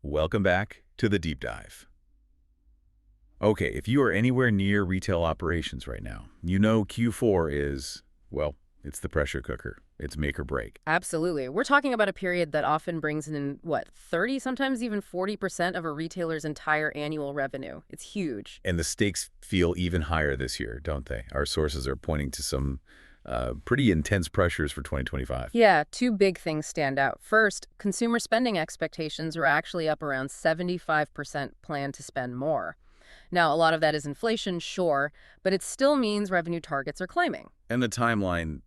Welcome back to the deep dive. Okay, if you are anywhere near retail operations right now, you know Q4 is, well, it's the pressure cooker. It's make or break. Absolutely. We're talking about a period that often brings in, what, 30, sometimes even 40% of a retailer's entire annual revenue. It's huge. And the stakes feel even higher this year, don't they? Our sources are pointing to some pretty intense pressures for 2025. Yeah, two big things stand out. First, consumer spending expectations are actually up around 75% plan to spend more. Now, a lot of that is inflation, sure, but it still means revenue targets are climbing. And the timeline,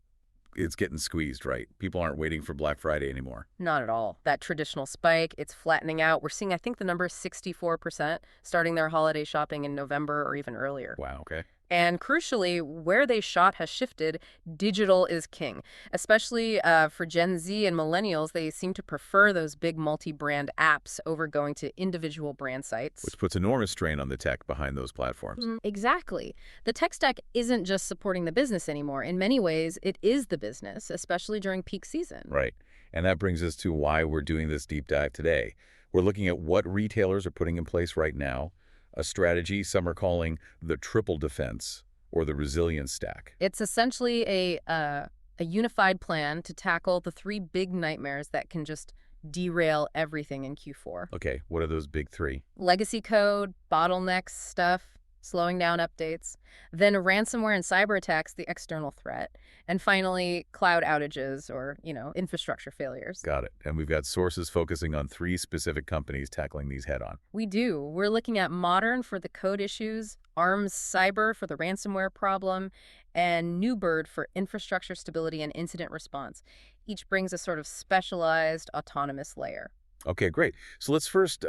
it's getting squeezed, right? People aren't waiting for Black Friday anymore. Not at all. That traditional spike, it's flattening out. We're seeing, I think the number is 64% starting their holiday shopping in November or even earlier. Wow, okay. And crucially, where they shop has shifted. Digital is king, especially for Gen Z and millennials. They seem to prefer those big multi-brand apps over going to individual brand sites. Which puts enormous strain on the tech behind those platforms. Exactly. The tech stack isn't just supporting the business anymore. In many ways, it is the business, especially during peak season. Right. And that brings us to why we're doing this deep dive today. We're looking at what retailers are putting in place right now, a strategy some are calling the triple defense or the resilience stack. It's essentially a unified plan to tackle the three big nightmares that can just derail everything in Q4. Okay, what are those big three? Legacy code, bottlenecks stuff, slowing down updates, then ransomware and cyber attacks, the external threat, and finally cloud outages or, infrastructure failures. Got it. And we've got sources focusing on three specific companies tackling these head on. We do. We're looking at Moderne for the code issues, Arms Cyber for the ransomware problem, and Neubird for infrastructure stability and incident response. Each brings a sort of specialized autonomous layer. Okay, great. So let's first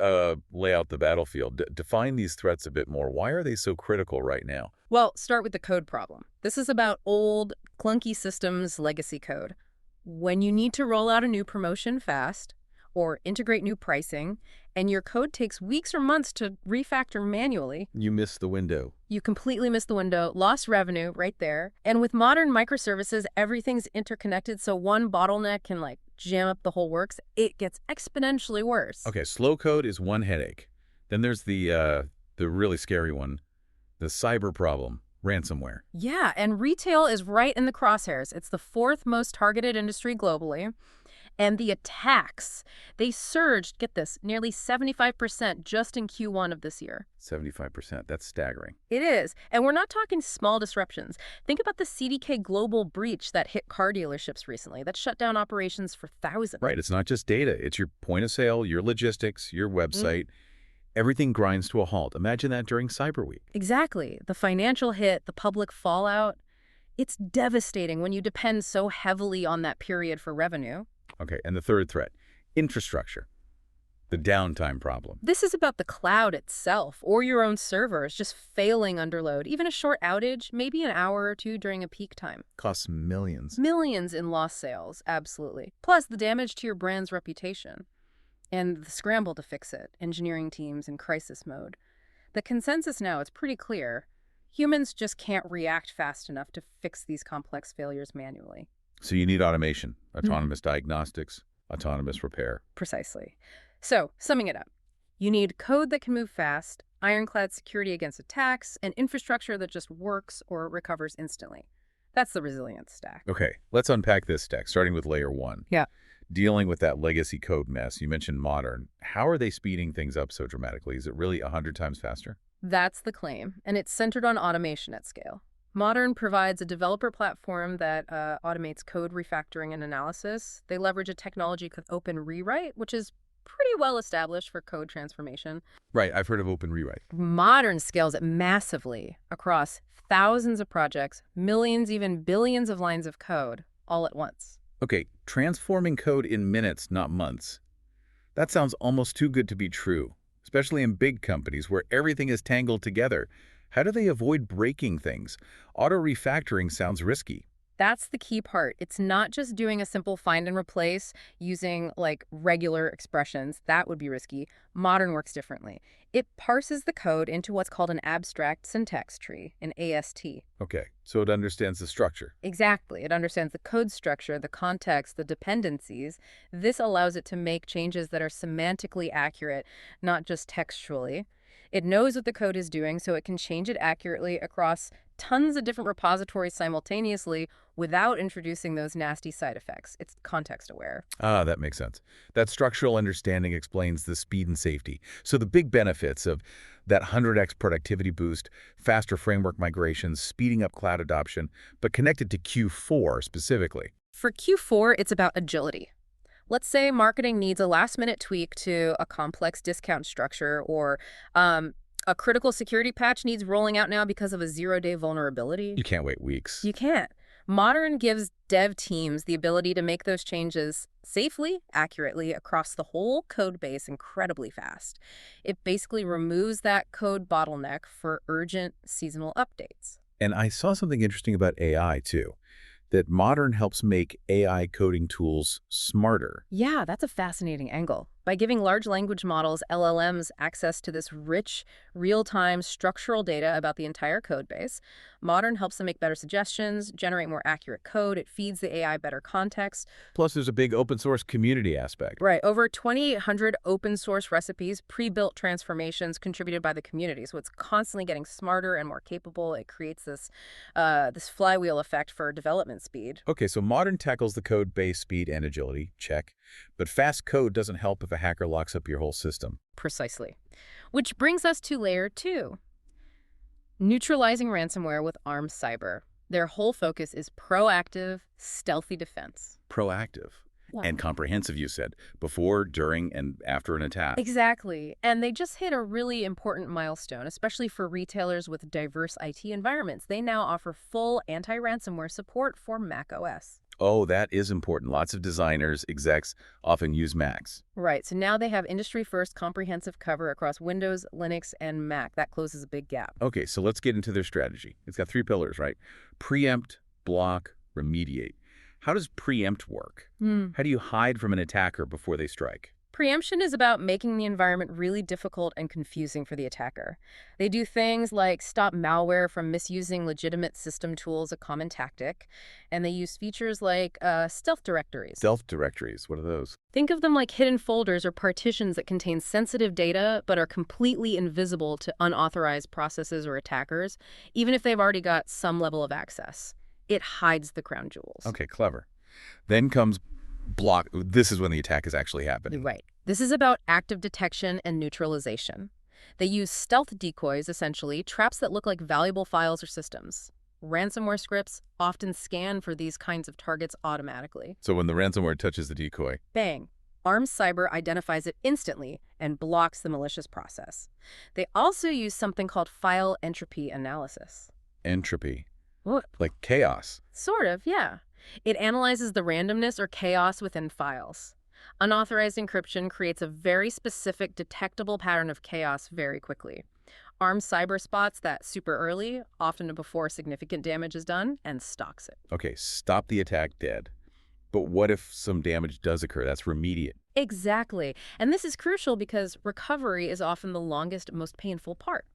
lay out the battlefield. Define these threats a bit more. Why are they so critical right now? Well, start with the code problem. This is about old, clunky systems legacy code. When you need to roll out a new promotion fast or integrate new pricing, and your code takes weeks or months to refactor manually, You missed the window. you completely miss the window, lost revenue right there. And with modern microservices, everything's interconnected, so one bottleneck can jam up the whole works. It gets exponentially worse. Okay, slow code is one headache. Then there's the really scary one, the cyber problem, ransomware. Yeah, and retail is right in the crosshairs. It's the fourth most targeted industry globally. And the attacks, they surged, get this, nearly 75% just in Q1 of this year. 75%. That's staggering. It is. And we're not talking small disruptions. Think about the CDK Global breach that hit car dealerships recently, that shut down operations for thousands. Right. It's not just data. It's your point of sale, your logistics, your website. Everything grinds to a halt. Imagine that during Cyber Week. Exactly. The financial hit, the public fallout, it's devastating when you depend so heavily on that period for revenue. Okay, and the third threat, infrastructure, the downtime problem. This is about the cloud itself or your own servers just failing under load. Even a short outage, maybe an hour or two during a peak time. Costs millions. Millions in lost sales, absolutely. Plus the damage to your brand's reputation and the scramble to fix it, engineering teams in crisis mode. The consensus now is pretty clear. Humans just can't react fast enough to fix these complex failures manually. So you need automation, autonomous diagnostics, autonomous repair. Precisely. So, summing it up, you need code that can move fast, ironclad security against attacks, and infrastructure that just works or recovers instantly. That's the resilience stack. Okay, let's unpack this stack, starting with layer one. Yeah. Dealing with that legacy code mess. You mentioned Modern. How are they speeding things up so dramatically? Is it really 100 times faster? That's the claim, and it's centered on automation at scale. Moderne provides a developer platform that automates code refactoring and analysis. They leverage a technology called Open Rewrite, which is pretty well established for code transformation. Right, I've heard of Open Rewrite. Moderne scales it massively across thousands of projects, millions, even billions of lines of code, all at once. Okay, transforming code in minutes, not months. That sounds almost too good to be true, especially in big companies where everything is tangled together. How do they avoid breaking things? Auto refactoring sounds risky. That's the key part. It's not just doing a simple find and replace using like regular expressions. That would be risky. Modern works differently. It parses the code into what's called an abstract syntax tree, an AST. Okay, so it understands the structure. Exactly. It understands the code structure, the context, the dependencies. This allows it to make changes that are semantically accurate, not just textually. It knows what the code is doing, so it can change it accurately across tons of different repositories simultaneously without introducing those nasty side effects. It's context aware. Ah, that makes sense. That structural understanding explains the speed and safety. So the big benefits of that 100x productivity boost, faster framework migrations, speeding up cloud adoption, but connected to Q4 specifically. For Q4, it's about agility. Let's say marketing needs a last-minute tweak to a complex discount structure, or a critical security patch needs rolling out now because of a zero-day vulnerability. You can't wait weeks. You can't. Modern gives dev teams the ability to make those changes safely, accurately, across the whole code base incredibly fast. It basically removes that code bottleneck for urgent seasonal updates. And I saw something interesting about AI, too, that Modern helps make AI coding tools smarter. Yeah, that's a fascinating angle. By giving large language models, LLMs, access to this rich, real-time structural data about the entire code base, Modern helps them make better suggestions, generate more accurate code. It feeds the AI better context. Plus, there's a big open source community aspect. Right, over 2,800 open source recipes, pre-built transformations contributed by the community. So it's constantly getting smarter and more capable. It creates this flywheel effect for development speed. Okay, so Modern tackles the code base speed and agility, check. But fast code doesn't help if a hacker locks up your whole system. Precisely. Which brings us to layer 2. Neutralizing ransomware with armed cyber. Their whole focus is proactive, stealthy defense. Proactive Yeah. and comprehensive, you said, before, during, and after an attack. Exactly. And they just hit a really important milestone, especially for retailers with diverse IT environments. They now offer full anti-ransomware support for macOS. Oh, that is important. Lots of designers, execs often use Macs. Right. So now they have industry-first comprehensive cover across Windows, Linux, and Mac. That closes a big gap. Okay, so let's get into their strategy. It's got 3 pillars, right? Preempt, block, remediate. How does preempt work? How do you hide from an attacker before they strike? Preemption is about making the environment really difficult and confusing for the attacker. They do things like stop malware from misusing legitimate system tools, a common tactic, and they use features like stealth directories. Stealth directories, what are those? Think of them like hidden folders or partitions that contain sensitive data but are completely invisible to unauthorized processes or attackers, even if they've already got some level of access. It hides the crown jewels. Okay, clever. Then comes block. This is when the attack is actually happening. Right. This is about active detection and neutralization. They use stealth decoys, essentially, traps that look like valuable files or systems. Ransomware scripts often scan for these kinds of targets automatically. So when the ransomware touches the decoy, Bang! Armed Cyber identifies it instantly and blocks the malicious process. They also use something called file entropy analysis. entropy, What? like chaos. Sort of, yeah. It analyzes the randomness or chaos within files. Unauthorized encryption creates a very specific, detectable pattern of chaos very quickly. Armed Cyber spots that super early, often before significant damage is done, and stalks it. Okay, stop the attack dead. But what if some damage does occur? That's remediate. Exactly. And this is crucial because recovery is often the longest, most painful part.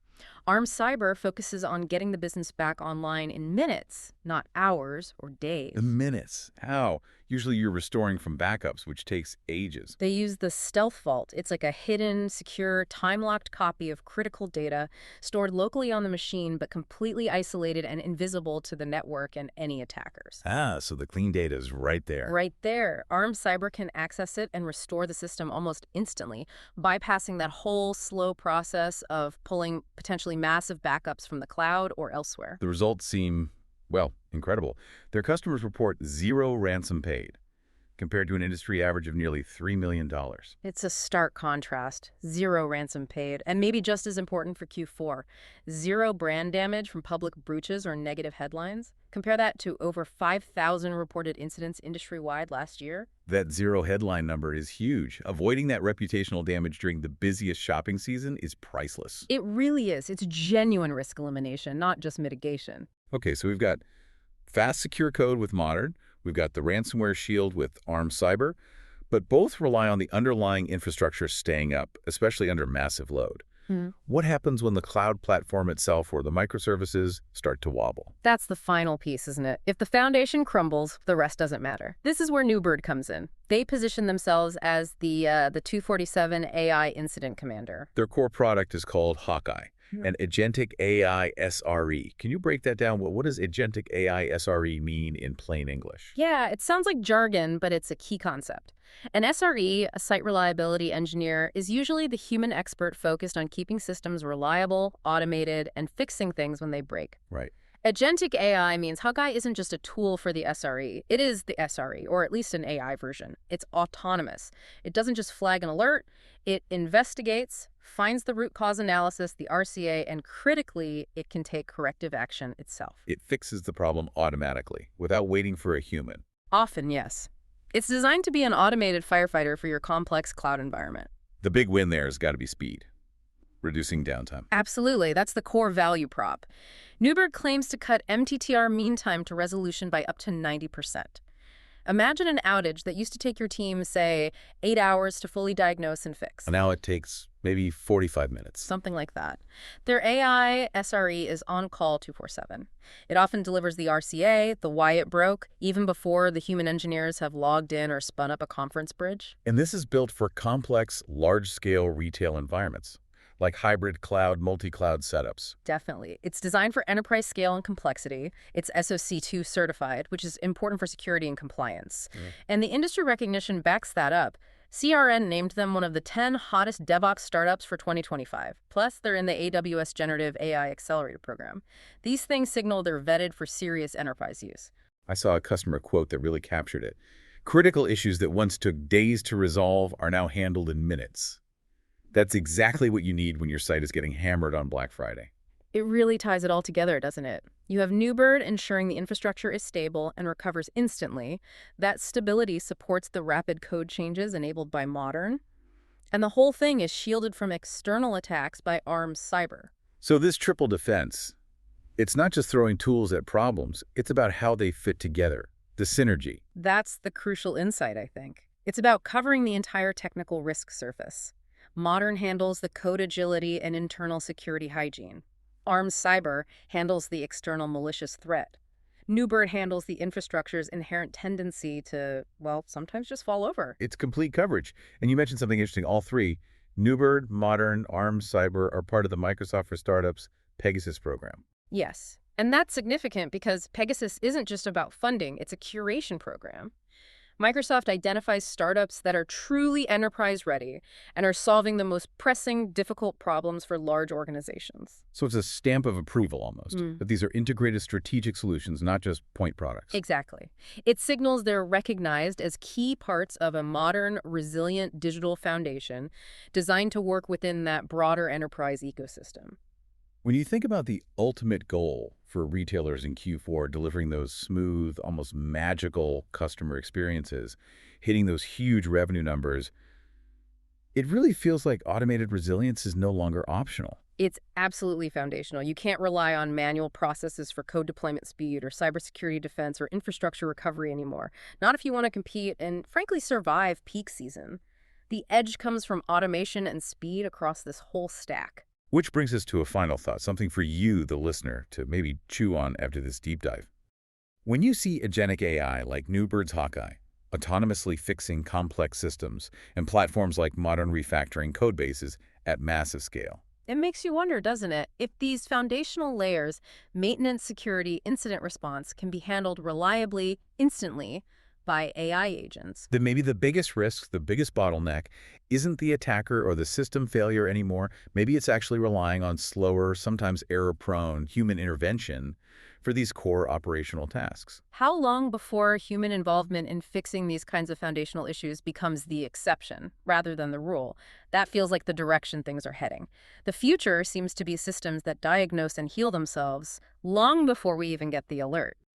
Armed Cyber focuses on getting the business back online in minutes, not hours or days. Minutes. How? Usually you're restoring from backups, which takes ages. They use the Stealth Vault. It's like a hidden, secure, time-locked copy of critical data stored locally on the machine but completely isolated and invisible to the network and any attackers. Ah, so the clean data is right there. Right there. Armed Cyber can access it and restore the system almost instantly, bypassing that whole slow process of pulling potentially massive backups from the cloud or elsewhere. The results seem, well, incredible. Their customers report 0 ransom paid, compared to an industry average of nearly $3 million. It's a stark contrast. 0 ransom paid. And maybe just as important for Q4, 0 brand damage from public breaches or negative headlines. Compare that to over 5,000 reported incidents industry-wide last year. That 0 headline number is huge. Avoiding that reputational damage during the busiest shopping season is priceless. It really is. It's genuine risk elimination, not just mitigation. Okay, so we've got fast, secure code with Modern. We've got the ransomware shield with ARM Cyber, but both rely on the underlying infrastructure staying up, especially under massive load. What happens when the cloud platform itself or the microservices start to wobble? That's the final piece, isn't it? If the foundation crumbles, the rest doesn't matter. This is where Neubird comes in. They position themselves as the 247 AI incident commander. Their core product is called Hawkeye, an agentic AI SRE. Can you break that down? What does agentic AI SRE mean in plain English? Yeah, it sounds like jargon, but it's a key concept. An SRE, a site reliability engineer, is usually the human expert focused on keeping systems reliable, automated, and fixing things when they break. Right. Agentic AI means Hawkeye isn't just a tool for the SRE. It is the SRE, or at least an AI version. It's autonomous. It doesn't just flag an alert. It investigates, finds the root cause analysis, the RCA, and critically, it can take corrective action itself. It fixes the problem automatically, without waiting for a human. Often, yes. It's designed to be an automated firefighter for your complex cloud environment. The big win there has got to be speed, reducing downtime. Absolutely. That's the core value prop. Neubird claims to cut MTTR mean time to resolution by up to 90%. Imagine an outage that used to take your team, say, 8 hours to fully diagnose and fix. Now it takes maybe 45 minutes. Something like that. Their AI SRE is on call 24/7. It often delivers the RCA, the why it broke, even before the human engineers have logged in or spun up a conference bridge. And this is built for complex, large-scale retail environments, like hybrid cloud, multi-cloud setups. Definitely. It's designed for enterprise scale and complexity. It's SOC 2 certified, which is important for security and compliance. And the industry recognition backs that up. CRN named them one of the 10 hottest DevOps startups for 2025. Plus, they're in the AWS Generative AI Accelerator program. These things signal they're vetted for serious enterprise use. I saw a customer quote that really captured it. Critical issues that once took days to resolve are now handled in minutes. That's exactly what you need when your site is getting hammered on Black Friday. It really ties it all together, doesn't it? You have Neubird ensuring the infrastructure is stable and recovers instantly. That stability supports the rapid code changes enabled by Moderne. And the whole thing is shielded from external attacks by ARM Cyber. So this triple defense, it's not just throwing tools at problems, it's about how they fit together, the synergy. That's the crucial insight, I think. It's about covering the entire technical risk surface. Moderne handles the code agility and internal security hygiene. ARM Cyber handles the external malicious threat. Neubird handles the infrastructure's inherent tendency to, well, sometimes just fall over. It's complete coverage. And you mentioned something interesting. All three, Neubird, Modern, ARM Cyber, are part of the Microsoft for Startups Pegasus program. Yes, and that's significant because Pegasus isn't just about funding, it's a curation program. Microsoft identifies startups that are truly enterprise-ready and are solving the most pressing, difficult problems for large organizations. So it's a stamp of approval almost, that these are integrated strategic solutions, not just point products. Exactly. It signals they're recognized as key parts of a modern, resilient digital foundation designed to work within that broader enterprise ecosystem. When you think about the ultimate goal for retailers in Q4, delivering those smooth, almost magical customer experiences, hitting those huge revenue numbers, it really feels like automated resilience is no longer optional. It's absolutely foundational. You can't rely on manual processes for code deployment speed or cybersecurity defense or infrastructure recovery anymore. Not if you want to compete and, frankly, survive peak season. The edge comes from automation and speed across this whole stack. Which brings us to a final thought, something for you, the listener, to maybe chew on after this deep dive. When you see agentic AI like Neubird's Hawkeye, autonomously fixing complex systems, and platforms like Modern refactoring code bases at massive scale, it makes you wonder, doesn't it, if these foundational layers, maintenance, security, incident response, can be handled reliably, instantly, by AI agents. then maybe the biggest risk, the biggest bottleneck, isn't the attacker or the system failure anymore. Maybe it's actually relying on slower, sometimes error-prone human intervention for these core operational tasks. How long before human involvement in fixing these kinds of foundational issues becomes the exception rather than the rule? That feels like the direction things are heading. The future seems to be systems that diagnose and heal themselves long before we even get the alert.